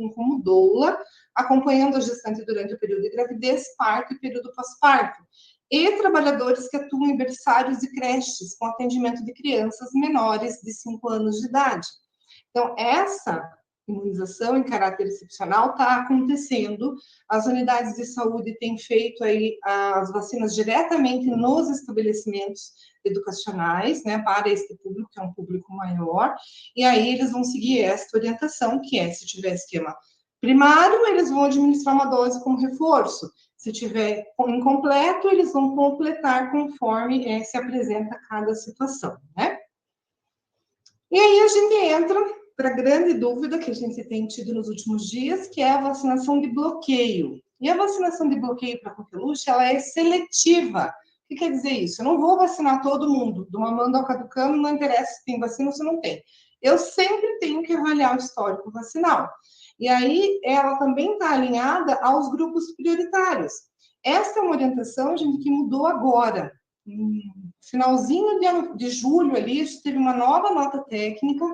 atuam como doula, acompanhando a gestante durante o período de gravidez, parto e período pós-parto. E trabalhadores que atuam em berçários e creches, com atendimento de crianças menores de 5 anos de idade. Então, essa imunização em caráter excepcional está acontecendo. As unidades de saúde têm feito aí as vacinas diretamente nos estabelecimentos educacionais, né, para este público, que é um público maior, e aí eles vão seguir esta orientação, que é, se tiver esquema primário, eles vão administrar uma dose como reforço. Se tiver incompleto, eles vão completar conforme se apresenta cada situação, né? E aí a gente entra para a grande dúvida que a gente tem tido nos últimos dias, que é a vacinação de bloqueio. E a vacinação de bloqueio para a coqueluche, ela é seletiva. O que quer dizer isso? Eu não vou vacinar todo mundo, do mamando ao caducando, não interessa se tem vacina ou se não tem. Eu sempre tenho que avaliar o histórico vacinal. E aí, ela também está alinhada aos grupos prioritários. Essa é uma orientação, gente, que mudou agora. Finalzinho de julho ali, a gente teve uma nova nota técnica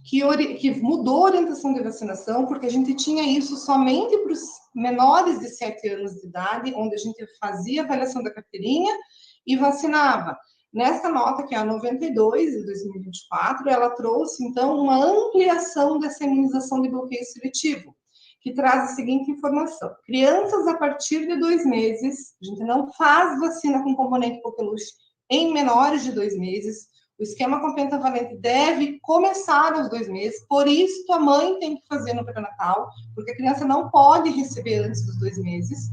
que mudou a orientação de vacinação, porque a gente tinha isso somente para os menores de 7 anos de idade, onde a gente fazia a avaliação da carteirinha e vacinava. Nessa nota, que é a 92, de 2024, ela trouxe, então, uma ampliação dessa imunização de bloqueio seletivo, que traz a seguinte informação. Crianças a partir de 2 meses, a gente não faz vacina com componente coqueluche em menores de 2 meses, o esquema com pentavalente deve começar aos 2 meses, por isso a mãe tem que fazer no pré-natal, porque a criança não pode receber antes dos 2 meses,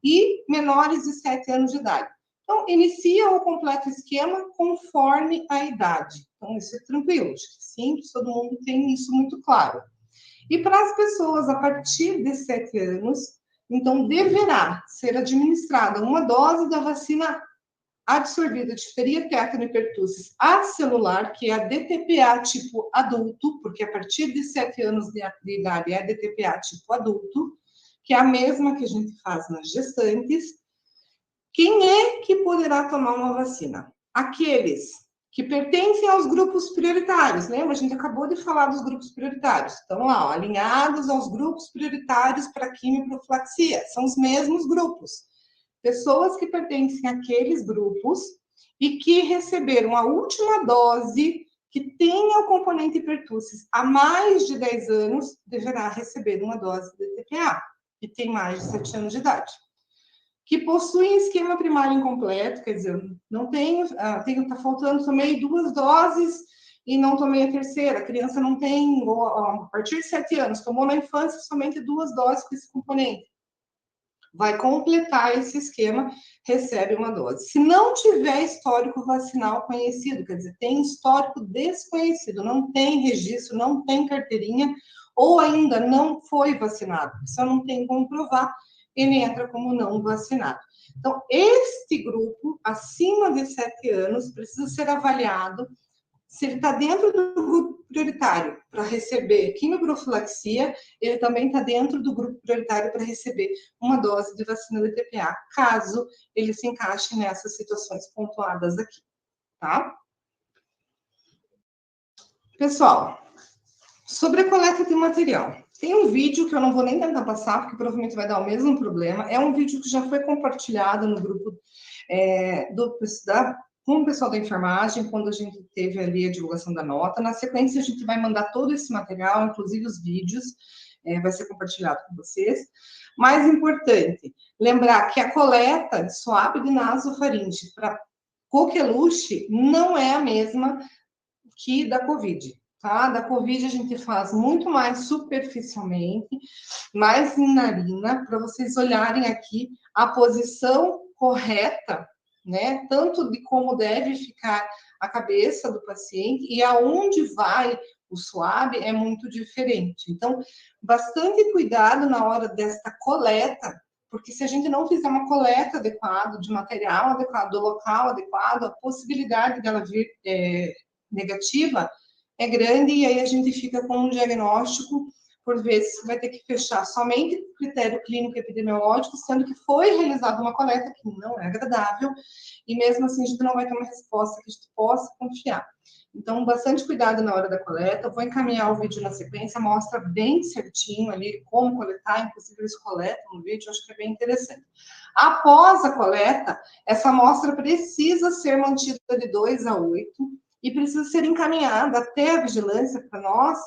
e menores de 7 anos de idade. Então, inicia o completo esquema conforme a idade. Então, isso é tranquilo, simples, todo mundo tem isso muito claro. E para as pessoas a partir de 7 anos, então deverá ser administrada uma dose da vacina absorvida de difteria, tétano e pertussis acelular, que é a DTPA tipo adulto, porque a partir de 7 anos de idade é a DTPA tipo adulto, que é a mesma que a gente faz nas gestantes. Quem é que poderá tomar uma vacina? Aqueles que pertencem aos grupos prioritários. Lembra? A gente acabou de falar dos grupos prioritários. Estão lá, ó, alinhados aos grupos prioritários para quimioprofilaxia. São os mesmos grupos. Pessoas que pertencem àqueles grupos e que receberam a última dose que tenha o componente pertussis há mais de 10 anos, deverá receber uma dose de TPA, que tem mais de 7 anos de idade. Que possuem esquema primário incompleto, quer dizer, não tenho, está faltando, tomei 2 doses e não tomei a terceira, a criança não tem, a partir de 7 anos, tomou na infância somente 2 doses com esse componente. Vai completar esse esquema, recebe uma dose. Se não tiver histórico vacinal conhecido, quer dizer, tem histórico desconhecido, não tem registro, não tem carteirinha, ou ainda não foi vacinado, só não tem como provar, ele entra como não vacinado. Então, este grupo, acima de 7 anos, precisa ser avaliado se ele está dentro do grupo prioritário para receber quimioprofilaxia, ele também está dentro do grupo prioritário para receber uma dose de vacina de TPA, caso ele se encaixe nessas situações pontuadas aqui, tá? Pessoal, sobre a coleta de material. Tem um vídeo que eu não vou nem tentar passar, porque provavelmente vai dar o mesmo problema. É um vídeo que já foi compartilhado no grupo com o pessoal da enfermagem, quando a gente teve ali a divulgação da nota. Na sequência, a gente vai mandar todo esse material, inclusive os vídeos, vai ser compartilhado com vocês. Mais importante, lembrar que a coleta de swab de nasofaringe para coqueluche não é a mesma que da COVID, tá? Da COVID a gente faz muito mais superficialmente, mais em narina, para vocês olharem aqui a posição correta, né? Tanto de como deve ficar a cabeça do paciente e aonde vai o swab é muito diferente. Então, bastante cuidado na hora desta coleta, porque se a gente não fizer uma coleta adequada, de material adequado, do local adequado, a possibilidade dela vir negativa é grande, e aí a gente fica com um diagnóstico, por vezes, vai ter que fechar somente o critério clínico epidemiológico, sendo que foi realizada uma coleta que não é agradável, e mesmo assim a gente não vai ter uma resposta que a gente possa confiar. Então, bastante cuidado na hora da coleta. Eu vou encaminhar o vídeo na sequência, mostra bem certinho ali como coletar, inclusive eles coletam no vídeo, acho que é bem interessante. Após a coleta, essa amostra precisa ser mantida de 2 a 8 e precisa ser encaminhada até a vigilância para nós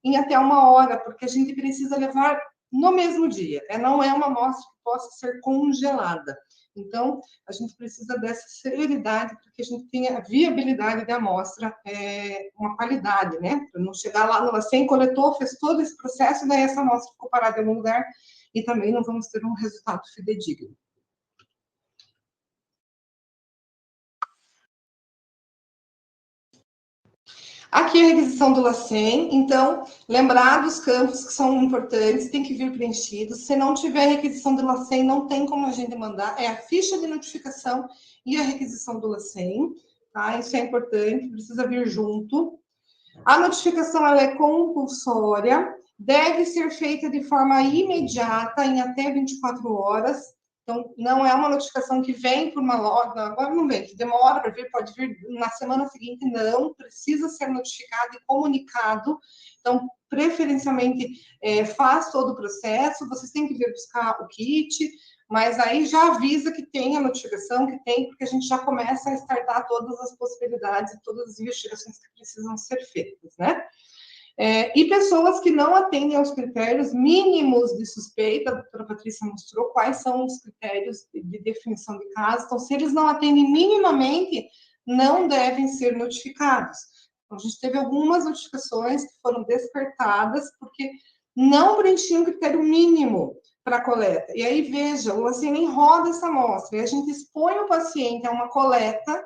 em até 1 hora, porque a gente precisa levar no mesmo dia. Não é uma amostra que possa ser congelada. Então, a gente precisa dessa celeridade para que a gente tenha a viabilidade da amostra, uma qualidade, né? Para não chegar lá no LACEN, coletou, fez todo esse processo, daí essa amostra ficou parada em algum lugar e também não vamos ter um resultado fidedigno. Aqui é a requisição do LACEN, então, lembrar dos campos que são importantes, tem que vir preenchidos. Se não tiver requisição do LACEN, não tem como a gente mandar, é a ficha de notificação e a requisição do LACEN, tá? Isso é importante, precisa vir junto. A notificação, ela é compulsória, deve ser feita de forma imediata, em até 24 horas, então, não é uma notificação que vem por uma loja, agora não vem, que demora para vir, pode vir na semana seguinte, não, precisa ser notificado e comunicado. Então, preferencialmente, faz todo o processo, vocês têm que vir buscar o kit, mas aí já avisa que tem a notificação, que tem, porque a gente já começa a startar todas as possibilidades e todas as investigações que precisam ser feitas, né? E pessoas que não atendem aos critérios mínimos de suspeita, a doutora Patrícia mostrou quais são os critérios de definição de caso, então, se eles não atendem minimamente, não devem ser notificados. Então, a gente teve algumas notificações que foram descartadas porque não preenchiam o critério mínimo para a coleta. E aí, veja, o LACEN roda essa amostra, e a gente expõe o paciente a uma coleta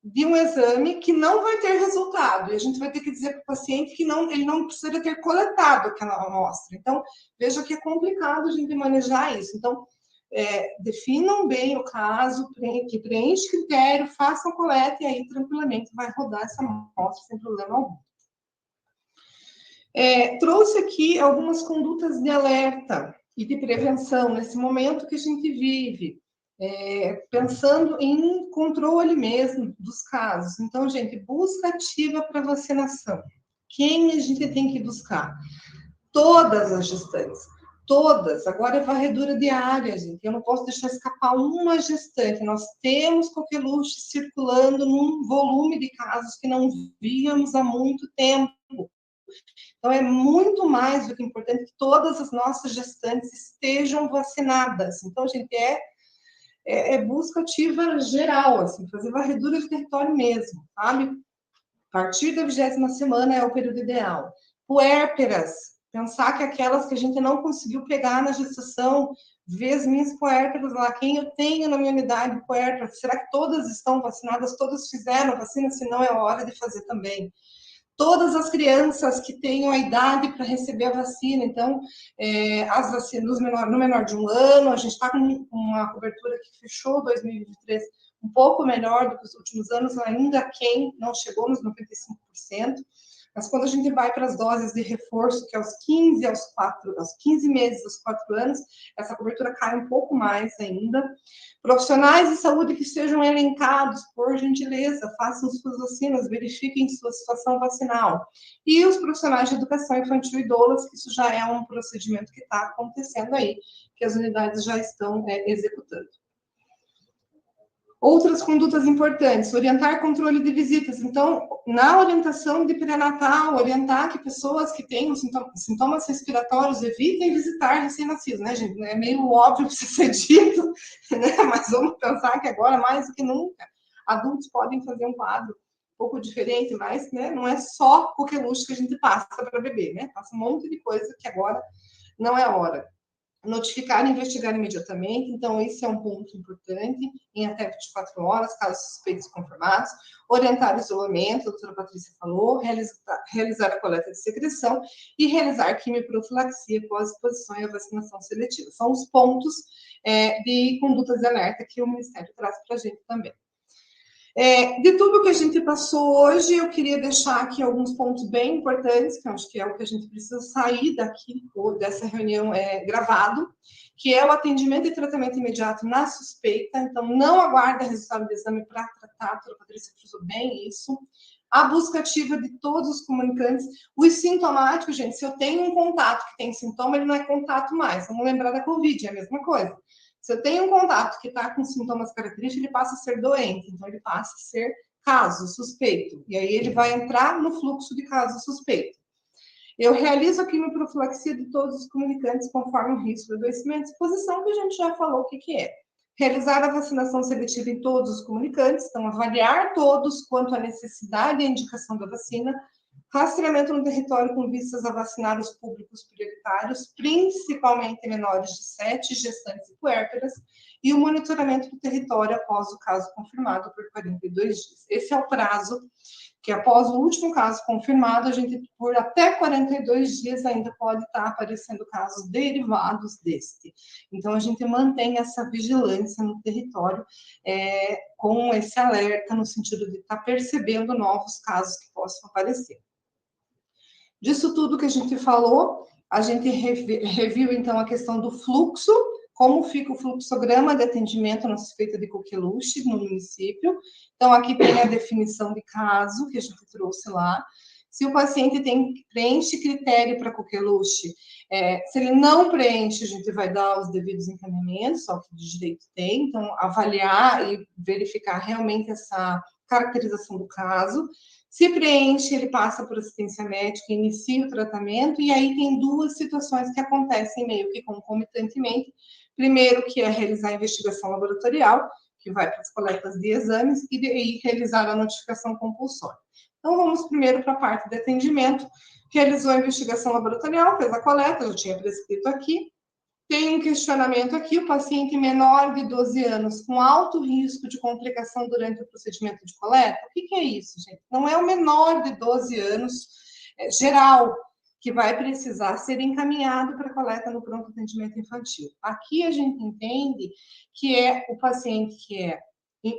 de um exame que não vai ter resultado, e a gente vai ter que dizer para o paciente que ele não precisa ter coletado aquela amostra. Então, veja que é complicado a gente manejar isso. Então, definam bem o caso, que preenche critério, façam coleta, e aí, tranquilamente, vai rodar essa amostra sem problema algum. Trouxe aqui algumas condutas de alerta e de prevenção nesse momento que a gente vive. Pensando em controle mesmo dos casos. Então, gente, busca ativa para vacinação. Quem a gente tem que buscar? Todas as gestantes. Todas. Agora é varredura diária, gente. Eu não posso deixar escapar uma gestante. Nós temos coqueluche circulando num volume de casos que não víamos há muito tempo. Então, é muito mais do que importante que todas as nossas gestantes estejam vacinadas. Então, gente, busca ativa geral, assim, fazer varredura de território mesmo, sabe? A partir da 20ª semana é o período ideal. Puérperas, pensar que aquelas que a gente não conseguiu pegar na gestação, ver as minhas puérperas lá, quem eu tenho na minha unidade de puérperas, será que todas estão vacinadas, todas fizeram vacina? Se não, é hora de fazer também. Todas as crianças que tenham a idade para receber a vacina. Então, as vacinas no menor de 1 ano, a gente está com uma cobertura que fechou 2023 um pouco melhor do que os últimos anos, ainda quem não chegou nos 95%. Mas quando a gente vai para as doses de reforço, que é aos 15 meses, aos 4 anos, essa cobertura cai um pouco mais ainda. Profissionais de saúde que sejam elencados, por gentileza, façam suas vacinas, verifiquem sua situação vacinal. E os profissionais de educação infantil e doulas, que isso já é um procedimento que está acontecendo aí, que as unidades já estão executando. Outras condutas importantes, orientar controle de visitas. Então, na orientação de pré-natal, orientar que pessoas que tenham sintomas respiratórios evitem visitar recém-nascidos, né, gente? É meio óbvio que precisa ser dito, né? Mas vamos pensar que agora, mais do que nunca, adultos podem fazer um quadro um pouco diferente, mas, né, não é só coqueluche que a gente passa para bebê, né? Passa um monte de coisa que agora não é hora. Notificar e investigar imediatamente, então esse é um ponto importante, em até 24 horas, casos suspeitos confirmados, orientar o isolamento, a doutora Patrícia falou, realizar a coleta de secreção e realizar quimioprofilaxia pós-exposição e a vacinação seletiva. São os pontos de condutas de alerta que o Ministério traz para a gente também. De tudo que a gente passou hoje, eu queria deixar aqui alguns pontos bem importantes, que eu acho que é o que a gente precisa sair daqui, dessa reunião gravado, que é o atendimento e tratamento imediato na suspeita. Então, não aguarde resultado do exame para tratar, a doutora Patrícia frisou bem isso. a busca ativa de todos os comunicantes. Os sintomáticos, gente, se eu tenho um contato que tem sintoma, ele não é contato mais. Vamos lembrar da Covid, é a mesma coisa. Se eu tenho um contato que está com sintomas característicos, ele passa a ser doente, então ele passa a ser caso suspeito. E aí ele vai entrar no fluxo de caso suspeito. Eu realizo a quimioprofilaxia de todos os comunicantes conforme o risco de adoecimento e exposição, que a gente já falou o que é. Realizar a vacinação seletiva em todos os comunicantes, então avaliar todos quanto à necessidade e indicação da vacina, rastreamento no território com vistas a vacinar os públicos prioritários, principalmente menores de 7, gestantes e puérperas, e o monitoramento do território após o caso confirmado por 42 dias. Esse é o prazo que, após o último caso confirmado, a gente, por até 42 dias, ainda pode estar aparecendo casos derivados deste. Então, a gente mantém essa vigilância no território, com esse alerta, no sentido de estar percebendo novos casos que possam aparecer. Disso tudo que a gente falou, a gente reviu, então, a questão do fluxo, como fica o fluxograma de atendimento na suspeita de coqueluche no município. Então, aqui tem a definição de caso, que a gente trouxe lá. Se o paciente preenche critério para coqueluche, se ele não preenche, a gente vai dar os devidos encaminhamentos, só que de direito tem, então, avaliar e verificar realmente essa caracterização do caso. Se preenche, ele passa por assistência médica, inicia o tratamento, e aí tem duas situações que acontecem meio que concomitantemente. Primeiro, que é realizar a investigação laboratorial, que vai para as coletas de exames, e realizar a notificação compulsória. Então, vamos primeiro para a parte de atendimento. Realizou a investigação laboratorial, fez a coleta, já tinha prescrito aqui. Tem um questionamento aqui, o paciente menor de 12 anos com alto risco de complicação durante o procedimento de coleta. O que é isso, gente? Não é o menor de 12 anos geral que vai precisar ser encaminhado para coleta no pronto atendimento infantil. Aqui a gente entende que é o paciente que é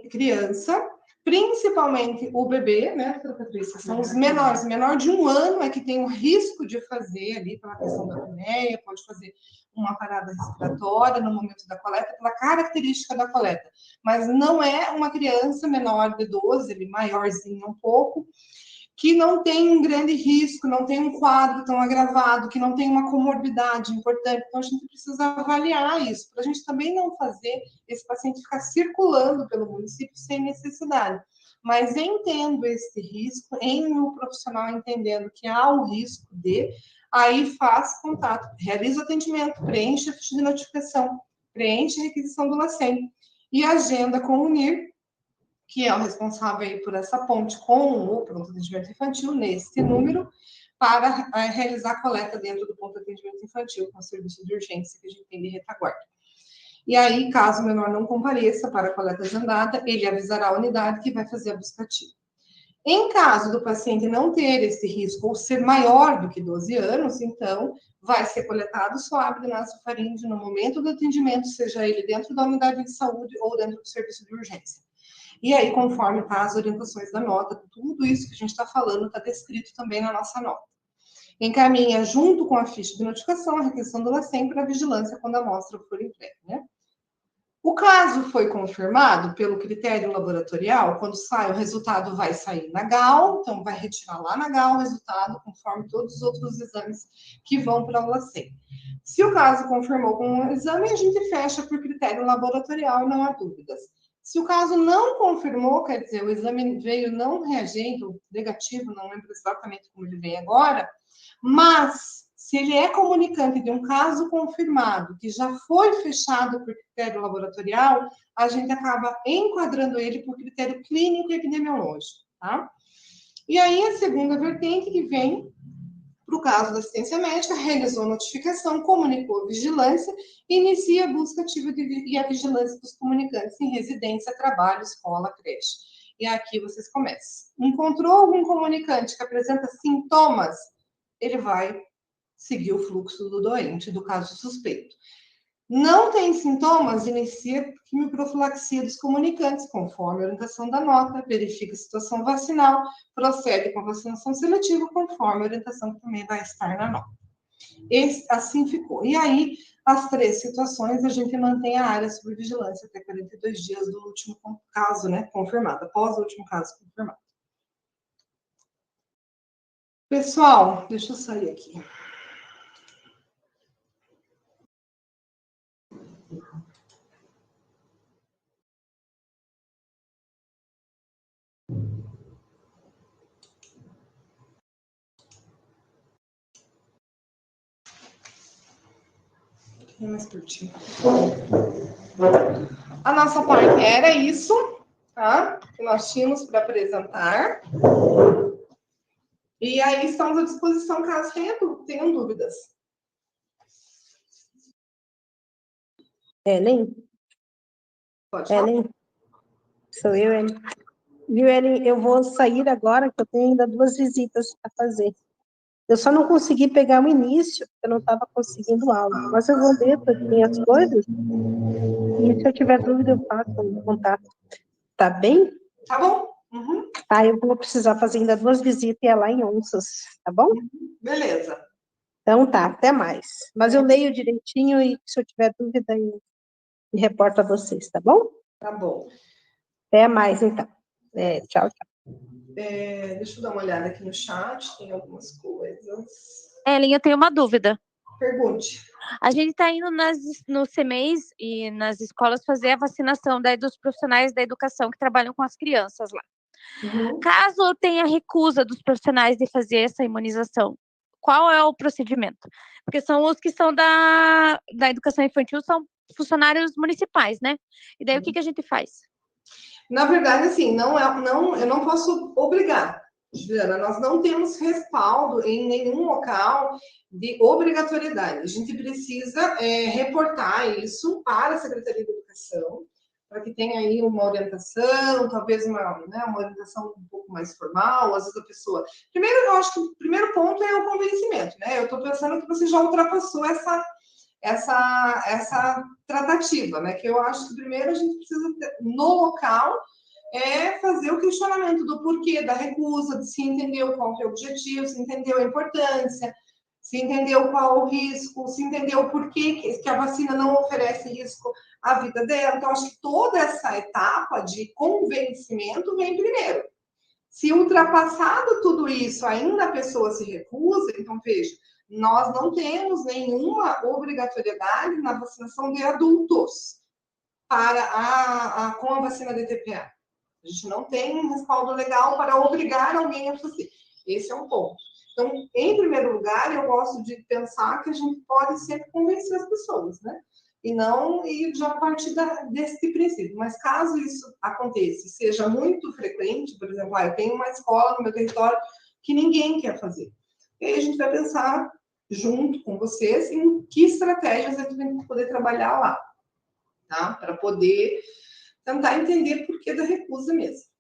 criança, principalmente o bebê, né, Patrícia? São os menores. O menor de 1 ano é que tem o risco de fazer ali, pela questão da apneia, pode fazer uma parada respiratória no momento da coleta, pela característica da coleta. Mas não é uma criança menor de 12, ele maiorzinho um pouco, que não tem um grande risco, não tem um quadro tão agravado, que não tem uma comorbidade importante. Então, a gente precisa avaliar isso, para a gente também não fazer esse paciente ficar circulando pelo município sem necessidade. Mas entendo esse risco, em o profissional entendendo que há o risco de, aí faz contato, realiza o atendimento, preenche a ficha de notificação, preenche a requisição do LACEN e agenda com o NIR, que é o responsável aí por essa ponte com o pronto atendimento infantil, nesse número, para realizar a coleta dentro do ponto de atendimento infantil, com o serviço de urgência que a gente tem de retaguarda. E aí, caso o menor não compareça para a coleta agendada, ele avisará a unidade que vai fazer a busca ativa. Em caso do paciente não ter esse risco ou ser maior do que 12 anos, então, vai ser coletado suave de nasofaríngeo no momento do atendimento, seja ele dentro da unidade de saúde ou dentro do serviço de urgência. E aí, conforme tá as orientações da nota, tudo isso que a gente está falando está descrito também na nossa nota. Encaminha, junto com a ficha de notificação, a requisição do LACEN para a vigilância quando a amostra for entregue, né? O caso foi confirmado pelo critério laboratorial, quando sai o resultado vai sair na GAL, então vai retirar lá na GAL o resultado, conforme todos os outros exames que vão para o LACEN. Se o caso confirmou com um exame, a gente fecha por critério laboratorial, não há dúvidas. Se o caso não confirmou, quer dizer, o exame veio não reagente, ou negativo, não lembro exatamente como ele vem agora, mas se ele é comunicante de um caso confirmado, que já foi fechado por critério laboratorial, a gente acaba enquadrando ele por critério clínico e epidemiológico, tá? E aí, a segunda vertente que vem para o caso da assistência médica, realizou notificação, comunicou a vigilância, inicia a busca ativa e a vigilância dos comunicantes em residência, trabalho, escola, creche. E aqui vocês começam. Encontrou algum comunicante que apresenta sintomas, ele vai seguir o fluxo do doente, do caso suspeito. Não tem sintomas, inicia quimioprofilaxia dos comunicantes, conforme a orientação da nota, verifica a situação vacinal, procede com a vacinação seletiva, conforme a orientação que também vai estar na nota. Assim ficou. E aí, as 3 situações, a gente mantém a área sob vigilância até 42 dias do último caso, né, confirmado, após o último caso confirmado. Pessoal, deixa eu sair aqui. Mais pertinho. A nossa parte era isso, tá? Que nós tínhamos para apresentar. E aí estamos à disposição caso tenham dúvidas. Ellen? Pode falar. Ellen? Sou eu, Ellen. Viu, Ellen? Eu vou sair agora, que eu tenho ainda 2 visitas para fazer. Eu só não consegui pegar o início, porque eu não estava conseguindo aula. Mas eu vou ler também as coisas. E se eu tiver dúvida, eu faço um contato. Tá bem? Tá bom. Uhum. Tá, eu vou precisar fazer ainda 2 visitas e é lá em Onças, tá bom? Beleza. Então tá, até mais. Mas eu leio direitinho e se eu tiver dúvida, eu reporto a vocês, tá bom? Tá bom. Até mais, então. Tchau, tchau. Deixa eu dar uma olhada aqui no chat, tem algumas coisas. Ellen, eu tenho uma dúvida. Pergunte. A gente está indo no CMEs e nas escolas fazer a vacinação dos profissionais da educação que trabalham com as crianças lá. Uhum. Caso tenha recusa dos profissionais de fazer essa imunização, qual é o procedimento? Porque são os que são da educação infantil, são funcionários municipais, né? E daí o que a gente faz? Na verdade, assim, eu não posso obrigar, Juliana. Nós não temos respaldo em nenhum local de obrigatoriedade. A gente precisa reportar isso para a Secretaria de Educação, para que tenha aí uma orientação, talvez uma orientação um pouco mais formal, às vezes a pessoa... Primeiro, eu acho que o primeiro ponto é o convencimento, né? Eu estou pensando que você já ultrapassou essa tratativa, né? Que eu acho que primeiro a gente precisa, no local, fazer o questionamento do porquê da recusa, de se entendeu qual é o objetivo, se entendeu a importância, se entendeu qual o risco, se entendeu o porquê que a vacina não oferece risco à vida dela. Então, acho que toda essa etapa de convencimento vem primeiro. Se ultrapassado tudo isso, ainda a pessoa se recusa, então, veja, nós não temos nenhuma obrigatoriedade na vacinação de adultos com a vacina DTPA. A gente não tem um respaldo legal para obrigar alguém a fazer. Esse é um ponto. Então, em primeiro lugar, eu gosto de pensar que a gente pode sempre convencer as pessoas, né? E não ir já a partir desse princípio. Mas caso isso aconteça, seja muito frequente, por exemplo, eu tenho uma escola no meu território que ninguém quer fazer. E aí a gente vai pensar junto com vocês em que estratégias a gente vai poder trabalhar lá, tá? Para poder tentar entender por que da recusa mesmo.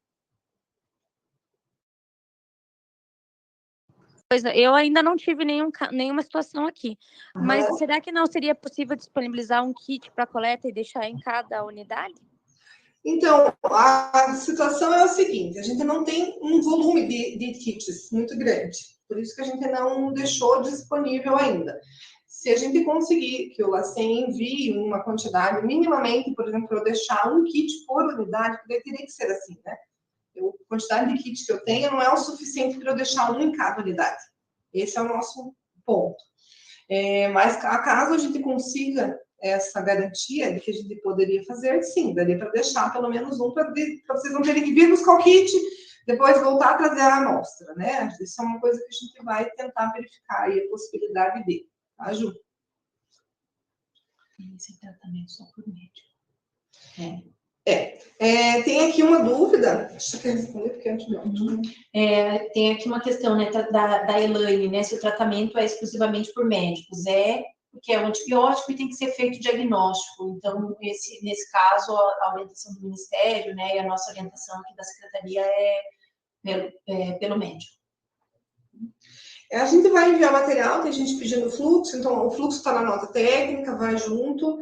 Eu ainda não tive nenhuma situação aqui, mas será que não seria possível disponibilizar um kit para coleta e deixar em cada unidade? Então, a situação é o seguinte, a gente não tem um volume de kits muito grande, por isso que a gente não deixou disponível ainda. Se a gente conseguir que o LACEN envie uma quantidade, minimamente, por exemplo, eu deixar um kit por unidade, porque teria que ser assim, né? A quantidade de kits que eu tenho não é o suficiente para eu deixar um em cada unidade. Esse é o nosso ponto. Mas caso a gente consiga essa garantia de que a gente poderia fazer, sim, daria para deixar pelo menos um para vocês não terem que vir buscar o kit, depois voltar a trazer a amostra, né? Isso é uma coisa que a gente vai tentar verificar aí a possibilidade de, tá, Ju? Esse tratamento só por médico. Tem aqui uma dúvida, deixa eu responder porque é antibiótico. Tem aqui uma questão, né, da Elaine, né, se o tratamento é exclusivamente por médicos, porque é um antibiótico e tem que ser feito diagnóstico. Então, nesse caso, a orientação do Ministério, né, e a nossa orientação aqui da Secretaria é pelo médico. A gente vai enviar material, tem gente pedindo fluxo, então o fluxo está na nota técnica, vai junto.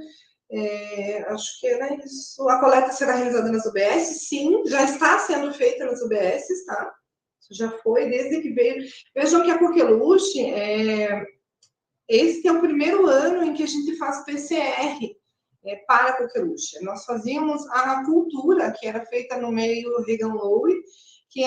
Acho que era isso. A coleta será realizada nas UBS? Sim, já está sendo feita nas UBS, tá? Isso já foi desde que veio. Vejam que a Coqueluche, esse é o primeiro ano em que a gente faz PCR para a Coqueluche. Nós fazíamos a cultura, que era feita no meio Regan Lowe, que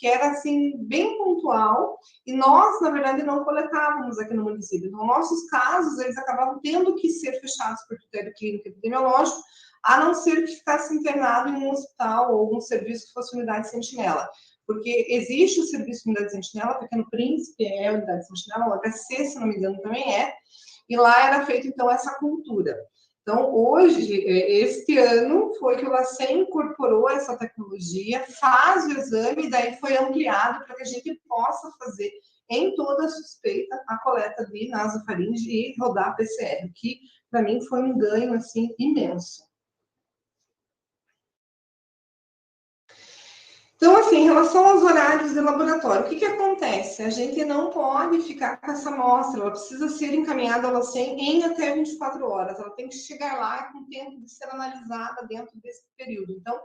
era assim bem pontual, e nós, na verdade, não coletávamos aqui no município. Então, nossos casos, eles acabavam tendo que ser fechados por critério clínico e epidemiológico, a não ser que ficasse internado em um hospital ou algum serviço que fosse unidade sentinela. Porque existe o serviço de unidade sentinela, Pequeno Príncipe é a unidade sentinela, o HC, se não me engano, também é, e lá era feita, então, essa cultura. Então, hoje, este ano, foi que o LACEN incorporou essa tecnologia, faz o exame, e daí foi ampliado para que a gente possa fazer em toda suspeita a coleta de nasofaringe e rodar PCR, que para mim foi um ganho, assim, imenso. Então, assim, em relação aos horários de laboratório, o que acontece? A gente não pode ficar com essa amostra, ela precisa ser encaminhada ao LACEN em até 24 horas, ela tem que chegar lá com tempo de ser analisada dentro desse período. Então,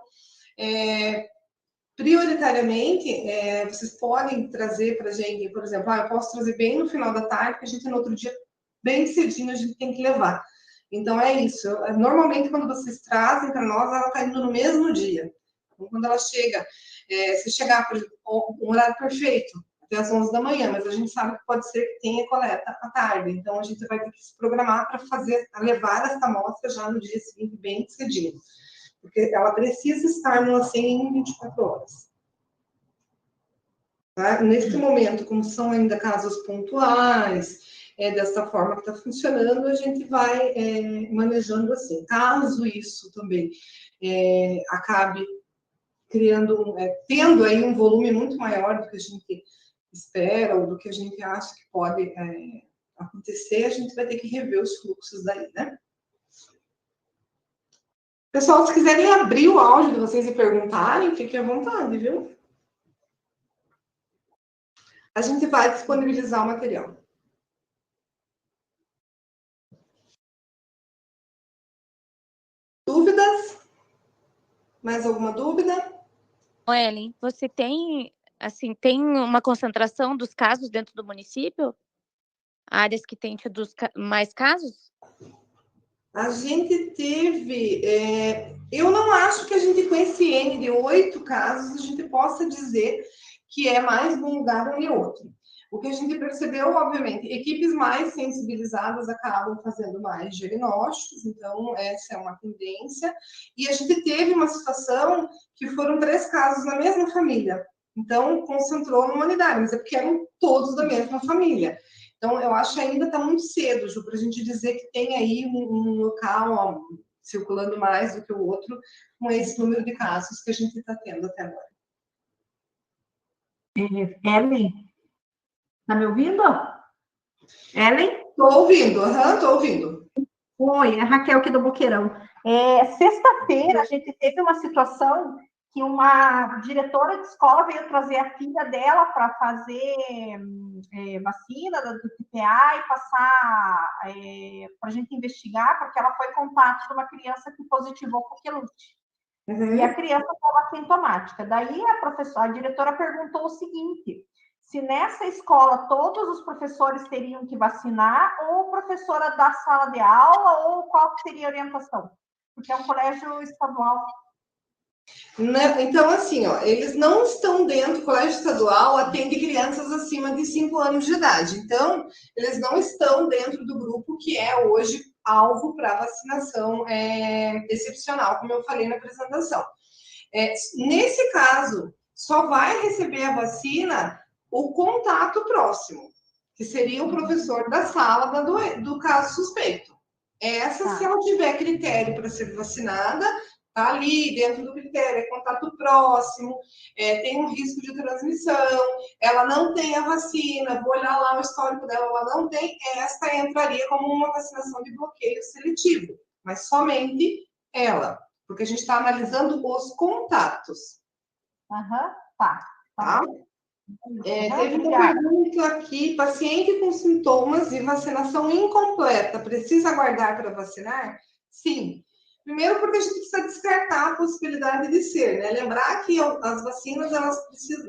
prioritariamente, vocês podem trazer para a gente, por exemplo, eu posso trazer bem no final da tarde, porque a gente no outro dia, bem cedinho, a gente tem que levar. Então, é isso. Normalmente, quando vocês trazem para nós, ela está indo no mesmo dia. Então, quando ela chega, se chegar, por exemplo, um horário perfeito, até as 11 da manhã, mas a gente sabe que pode ser que tenha coleta à tarde. Então, a gente vai ter que se programar para levar essa amostra já no dia seguinte, bem cedinho. Porque ela precisa estar no LACEN em 24 horas. Tá? Neste momento, como são ainda casos pontuais, dessa forma que está funcionando, a gente vai manejando assim. Caso isso também acabe tendo aí um volume muito maior do que a gente espera ou do que a gente acha que pode acontecer, a gente vai ter que rever os fluxos daí, né? Pessoal, se quiserem abrir o áudio de vocês e perguntarem, fiquem à vontade, viu? A gente vai disponibilizar o material. Dúvidas? Mais alguma dúvida? Ellen, você tem uma concentração dos casos dentro do município? Áreas que têm tido mais casos? A gente teve... eu não acho que a gente, com esse N de 8 casos, a gente possa dizer que é mais num lugar ou em outro. O que a gente percebeu, obviamente, equipes mais sensibilizadas acabam fazendo mais diagnósticos, então essa é uma tendência. E a gente teve uma situação que foram 3 casos na mesma família. Então, concentrou numa unidade, mas é porque eram todos da mesma família. Então, eu acho que ainda está muito cedo, Ju, para a gente dizer que tem aí um local circulando mais do que o outro, com esse número de casos que a gente está tendo até agora. Ellen? Tá me ouvindo? Ellen? Estou ouvindo, estou ouvindo. Oi, é a Raquel aqui do Boqueirão. Sexta-feira, a gente teve uma situação que uma diretora de escola veio trazer a filha dela para fazer vacina do TPA e passar para a gente investigar, porque ela foi contato de uma criança que positivou coqueluche. Uhum. E a criança estava assintomática. Daí a diretora perguntou o seguinte: se nessa escola todos os professores teriam que vacinar, ou professora da sala de aula, ou qual seria a orientação? Porque é um colégio estadual. Então, assim, eles não estão dentro, o colégio estadual atende crianças acima de 5 anos de idade. Então, eles não estão dentro do grupo que é hoje alvo para vacinação excepcional, como eu falei na apresentação. Nesse caso, só vai receber a vacina o contato próximo, que seria o professor da sala do caso suspeito. Se ela tiver critério para ser vacinada, está ali dentro do critério, é contato próximo, tem um risco de transmissão, ela não tem a vacina, vou olhar lá o histórico dela, ela não tem, esta entraria como uma vacinação de bloqueio seletivo, mas somente ela, porque a gente está analisando os contatos. Tá? Teve uma pergunta aqui: paciente com sintomas de vacinação incompleta, precisa aguardar para vacinar? Sim. Primeiro, porque a gente precisa descartar a possibilidade de ser, né? Lembrar que as vacinas, elas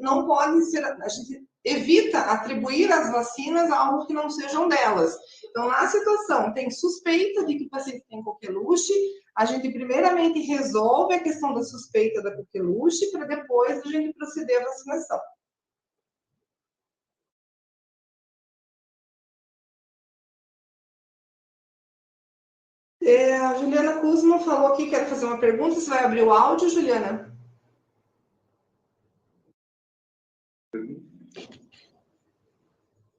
não podem ser... A gente evita atribuir as vacinas a algo que não sejam delas. Então, na situação, tem suspeita de que o paciente tem coqueluche, a gente primeiramente resolve a questão da suspeita da coqueluche, para depois a gente proceder à vacinação. A Juliana Kuzma falou aqui, quer fazer uma pergunta, você vai abrir o áudio, Juliana?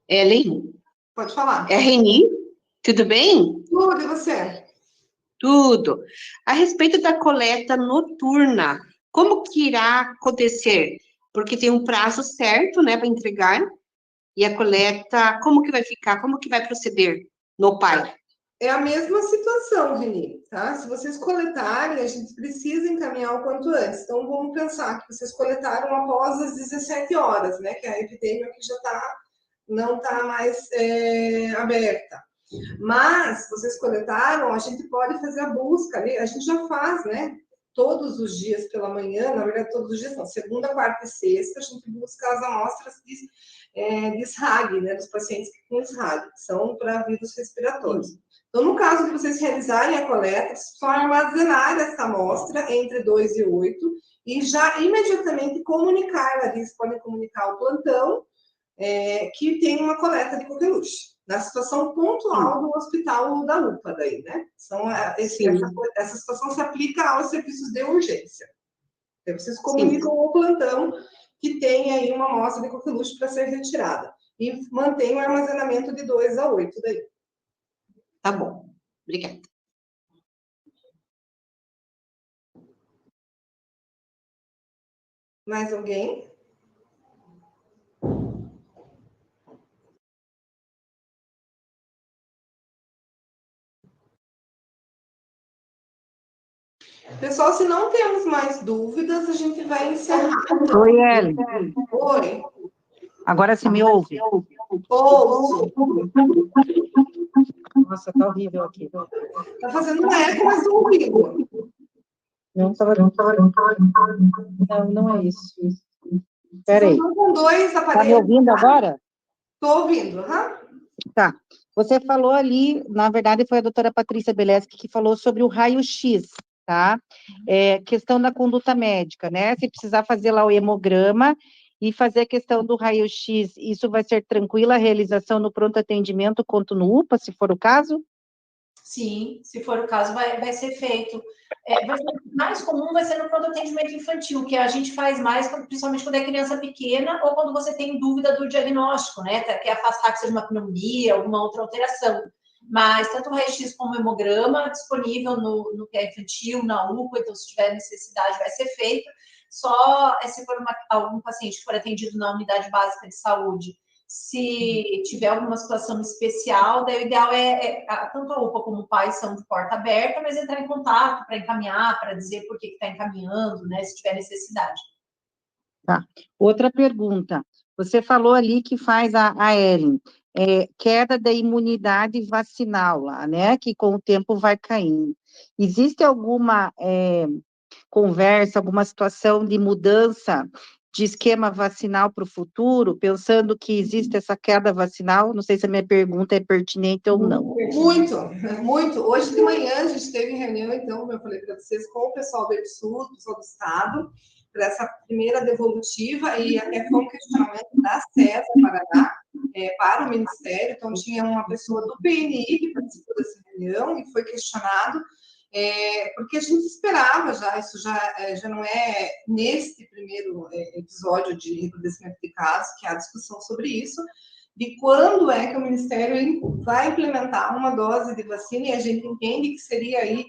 Ellen? Pode falar. É Reni? Tudo bem? Tudo, e você? Tudo. A respeito da coleta noturna, como que irá acontecer? Porque tem um prazo certo, né, para entregar, e a coleta, como que vai ficar? Como que vai proceder no PAI? É a mesma situação, Reni, tá? Se vocês coletarem, a gente precisa encaminhar o quanto antes. Então, vamos pensar que vocês coletaram após as 17 horas, né? Que a epidemia aqui já não está mais aberta. Mas, vocês coletaram, a gente pode fazer a busca ali, a gente já faz, né? Todos os dias pela manhã, na verdade, todos os dias não, segunda, quarta e sexta, a gente busca as amostras de SRAG, né? Dos pacientes com SRAG, que são para vírus respiratórios. Então, no caso de vocês realizarem a coleta, só armazenar essa amostra entre 2 e 8 e já imediatamente comunicar, ali, vocês podem comunicar ao plantão que tem uma coleta de coqueluche. Na situação pontual do hospital da UPA, daí, né? Essa situação se aplica aos serviços de urgência. Então, vocês comunicam ao plantão que tem aí uma amostra de coqueluche para ser retirada. E mantém o armazenamento de 2 a 8 daí. Tá bom, obrigada. Mais alguém? Pessoal, se não temos mais dúvidas, a gente vai encerrar. Oi, Ellen. Oi. Agora você me ouve? Ouço. Nossa, tá horrível aqui. Tá fazendo um eco, mas tô ouvindo. Não é isso. Peraí. Estão com 2 aparelhos. Tá me ouvindo agora? Tô ouvindo, aham. Tá. Você falou ali, na verdade, foi a doutora Patrícia Beleschi que falou sobre o raio-x, tá? Questão da conduta médica, né? Se precisar fazer lá o hemograma e fazer a questão do raio-x, isso vai ser tranquila a realização no pronto atendimento quanto no UPA, se for o caso? Sim, se for o caso, vai ser feito. Mais comum vai ser no pronto atendimento infantil, que a gente faz mais, principalmente quando é criança pequena ou quando você tem dúvida do diagnóstico, né? Quer afastar que seja uma pneumonia, alguma outra alteração. Mas tanto o raio-x como o hemograma disponível no PA infantil, na UPA, então se tiver necessidade vai ser feito. Só se for algum paciente que for atendido na unidade básica de saúde, se tiver alguma situação especial, daí o ideal tanto a UPA como o PAI são de porta aberta, mas entrar em contato para encaminhar, para dizer por que está encaminhando, né, se tiver necessidade. Tá. Outra pergunta. Você falou ali que faz a Ellen, queda da imunidade vacinal lá, né, que com o tempo vai caindo. Existe alguma conversa, alguma situação de mudança de esquema vacinal para o futuro, pensando que existe essa queda vacinal? Não sei se a minha pergunta é pertinente ou não. Muito, muito. Hoje de manhã a gente teve reunião, então, como eu falei para vocês, com o pessoal do EPSUS, o pessoal do Estado, para essa primeira devolutiva, e até foi um questionamento da CESA Paraná para o Ministério. Então, tinha uma pessoa do PNI que participou dessa reunião e foi questionado, porque a gente esperava já, isso já não é neste primeiro episódio de recrudescimento de casos, que há discussão sobre isso, de quando é que o Ministério vai implementar uma dose de vacina, e a gente entende que seria aí,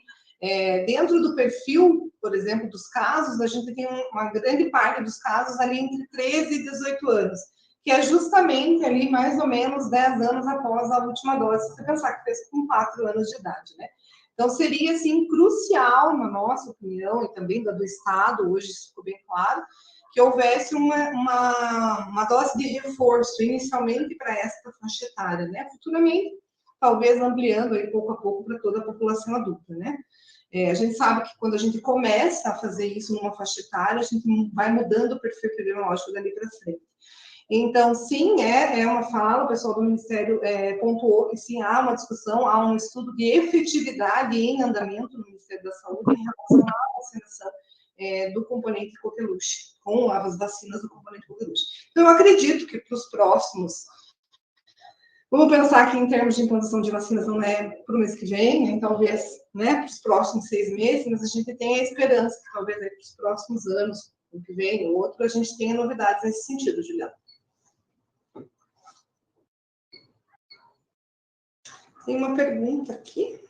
dentro do perfil, por exemplo, dos casos, a gente tem uma grande parte dos casos ali entre 13 e 18 anos, que é justamente ali mais ou menos 10 anos após a última dose, se você pensar que fez com 4 anos de idade, né? Então, seria, assim, crucial, na nossa opinião, e também da do Estado, hoje isso ficou bem claro, que houvesse uma dose de reforço, inicialmente, para esta faixa etária, né? Futuramente, talvez ampliando aí pouco a pouco para toda a população adulta, né? A gente sabe que quando a gente começa a fazer isso numa faixa etária, a gente vai mudando o perfil epidemiológico dali para frente. Então, sim, é uma fala, o pessoal do Ministério pontuou que sim, há uma discussão, há um estudo de efetividade em andamento no Ministério da Saúde em relação à vacinação do componente coqueluche, com as vacinas do componente coqueluche. Então, eu acredito que para os próximos, vamos pensar que em termos de implantação de vacinas não é para o mês que vem, nem talvez para os próximos 6 meses, mas a gente tem a esperança que talvez para os próximos anos, o que vem, o outro, a gente tenha novidades nesse sentido, Juliana. Tem uma pergunta aqui.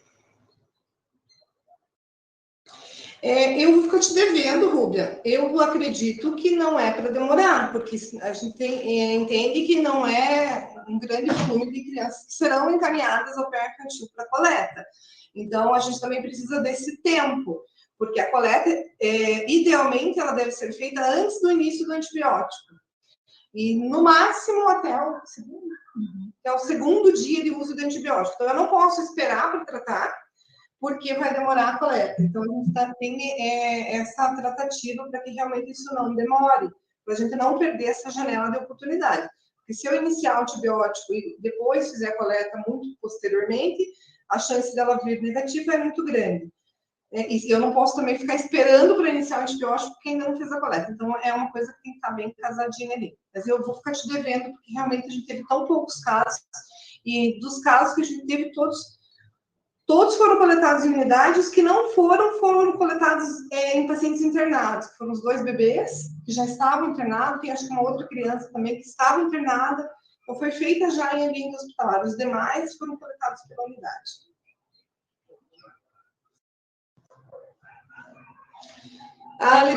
Eu vou ficar te devendo, Rúbia. Eu acredito que não é para demorar, porque a gente entende que não é um grande fluxo de crianças que serão encaminhadas ao PER infantil para coleta. Então, a gente também precisa desse tempo, porque a coleta, idealmente, ela deve ser feita antes do início do antibiótico. E, no máximo, até o segundo dia de uso de antibiótico. Então, eu não posso esperar para tratar, porque vai demorar a coleta. Então, a gente tem essa tratativa para que realmente isso não demore, para a gente não perder essa janela de oportunidade. Porque se eu iniciar o antibiótico e depois fizer a coleta muito posteriormente, a chance dela vir negativa é muito grande. E eu não posso também ficar esperando para iniciar o antibiótico porque ainda não fiz a coleta. Então, é uma coisa que tem que estar bem casadinha ali. Mas eu vou ficar te devendo, porque realmente a gente teve tão poucos casos, e dos casos que a gente teve, todos foram coletados em unidades, que não foram coletados em pacientes internados, que foram os 2 bebês, que já estavam internados, tem acho que uma outra criança também que estava internada, ou foi feita já em ambiente hospitalar. Os demais foram coletados pela unidade.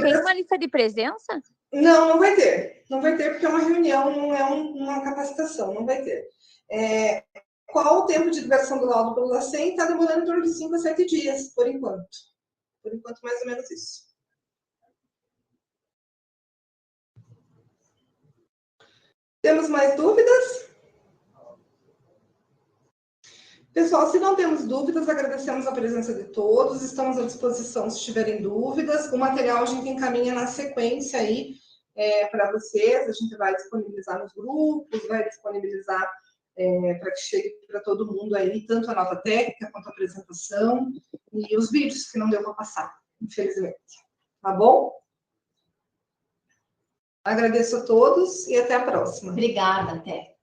Tem uma lista de presença? Não, não vai ter. Não vai ter, porque é uma reunião, não é uma capacitação, não vai ter. Qual o tempo de liberação do laudo pelo LACEN? Está demorando em torno de 5 a 7 dias, por enquanto. Por enquanto, mais ou menos isso. Temos mais dúvidas? Pessoal, se não temos dúvidas, agradecemos a presença de todos, estamos à disposição se tiverem dúvidas. O material a gente encaminha na sequência aí para vocês, a gente vai disponibilizar nos grupos, vai disponibilizar para que chegue para todo mundo aí, tanto a nota técnica quanto a apresentação e os vídeos que não deu para passar, infelizmente. Tá bom? Agradeço a todos e até a próxima. Obrigada, até.